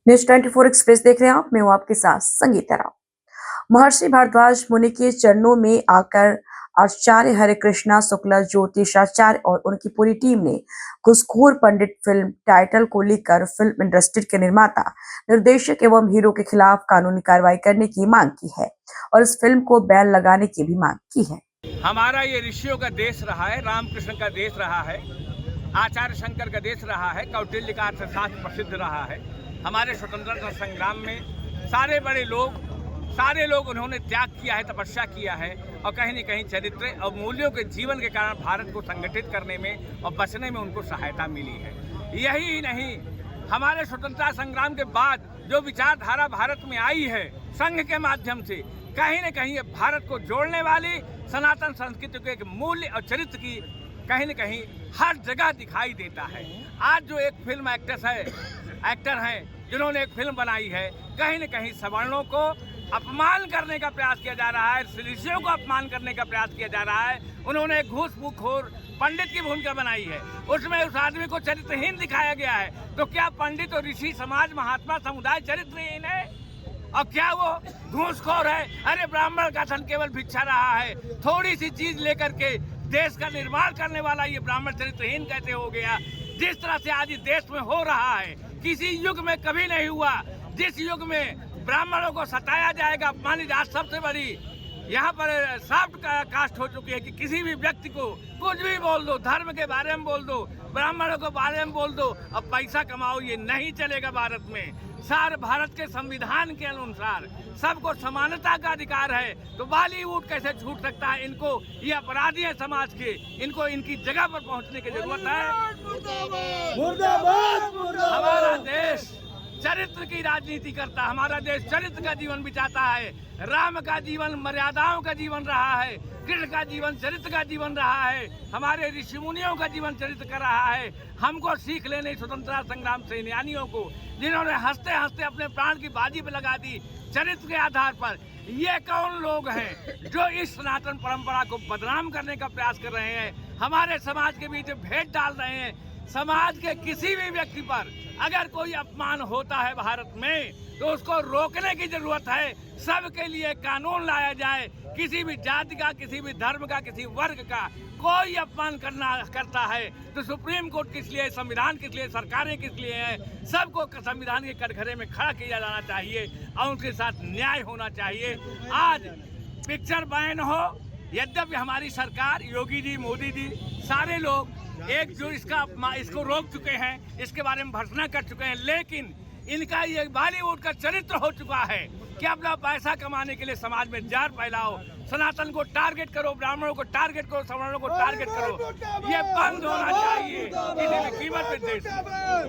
News 24 express देख रहे हैं आप। मैं हूं आपके साथ संगीता राव। महर्षि भारद्वाज मुनि के चरणों में आकर आचार्य हरे कृष्णा शुक्ला ज्योतिषाचार्य और उनकी पूरी टीम ने घूसखोर पंडित फिल्म टाइटल को लेकर फिल्म इंडस्ट्री के निर्माता, निर्देशक एवं हीरो के खिलाफ कानूनी कार्रवाई करने की मांग की है और इस फिल्म को बैन लगाने की भी मांग की है। हमारा ये ऋषियों का देश रहा है, रामकृष्ण का देश रहा है, आचार्य शंकर का देश रहा है, कौटिल्य का अर्थशास्त्र प्रसिद्ध रहा है। हमारे स्वतंत्रता संग्राम में सारे लोग उन्होंने त्याग किया है, तपस्या किया है और कहीं न कहीं चरित्र और मूल्यों के जीवन के कारण भारत को संगठित करने में और बचने में उनको सहायता मिली है। यही नहीं, हमारे स्वतंत्रता संग्राम के बाद जो विचारधारा भारत में आई है संघ के माध्यम से, कहीं न कहीं भारत को जोड़ने वाली सनातन संस्कृति के एक मूल्य और चरित्र की कहीं न कहीं हर जगह दिखाई देता है। आज जो एक फिल्म एक्टर हैं जिन्होंने एक फिल्म बनाई है, कहीं न कहीं सवर्णों को अपमान करने का प्रयास किया जा रहा है, ऋषियों को अपमान करने का प्रयास किया जा रहा है। उन्होंने घूसखोर पंडित की भूमिका बनाई है, उसमें उस आदमी को चरित्रहीन दिखाया गया है। तो क्या पंडित और ऋषि समाज महात्मा समुदाय चरित्रहीन है और क्या वो घूसखोर है? अरे ब्राह्मण का धन केवल भिक्षा रहा है, थोड़ी सी चीज लेकर के देश का निर्माण करने वाला ये ब्राह्मण चरित्रहीन कैसे हो गया? जिस तरह से आज इस देश में हो रहा है, किसी युग में कभी नहीं हुआ। जिस युग में ब्राह्मणों को सताया जाएगा, अपमानित, आज सबसे बड़ी यहाँ पर सॉफ्ट कास्ट हो चुकी है कि किसी भी व्यक्ति को कुछ भी बोल दो, धर्म के बारे में बोल दो, ब्राह्मणों के बारे में बोल दो, अब पैसा कमाओ, ये नहीं चलेगा भारत में। सारे भारत के संविधान के अनुसार सबको समानता का अधिकार है, तो बॉलीवुड कैसे छूट सकता है? इनको, ये अपराधी है समाज के, इनको इनकी जगह पर पहुंचने की जरूरत है। हमारा देश चरित्र की राजनीति करता है, हमारा देश चरित्र का जीवन बिताता है। राम का जीवन मर्यादाओं का जीवन रहा है, कृष्ण का जीवन चरित्र का जीवन रहा है, हमारे ऋषि मुनियों का जीवन चरित्र कर रहा है। हमको सीख लेने स्वतंत्रता संग्राम सेनानियों को, जिन्होंने हंसते हंसते अपने प्राण की बाजी पे लगा दी चरित्र के आधार पर। ये कौन लोग हैं जो इस सनातन परंपरा को बदनाम करने का प्रयास कर रहे हैं, हमारे समाज के बीच भेद डाल रहे हैं? समाज के किसी भी व्यक्ति पर अगर कोई अपमान होता है भारत में, तो उसको रोकने की जरूरत है। सबके लिए कानून लाया जाए। किसी भी जाति का, किसी भी धर्म का, किसी वर्ग का कोई अपमान करता है तो सुप्रीम कोर्ट किस लिए, संविधान किस लिए, सरकारें किस लिए हैं? सबको संविधान के कटघरे में खड़ा किया जाना चाहिए और उनके साथ न्याय होना चाहिए। आज पिक्चर बैन हो, यद्यपि हमारी सरकार, योगी जी, मोदी जी, सारे लोग एक जो इसको रोक चुके हैं, इसके बारे में भर्त्सना कर चुके हैं, लेकिन इनका ये बॉलीवुड का चरित्र हो चुका है कि अपना पैसा कमाने के लिए समाज में जार फैलाओ, सनातन को टारगेट करो, ब्राह्मणों को टारगेट करो, सवर्णों को टारगेट करो। ये बंद होना चाहिए किसी भी कीमत पे देश में।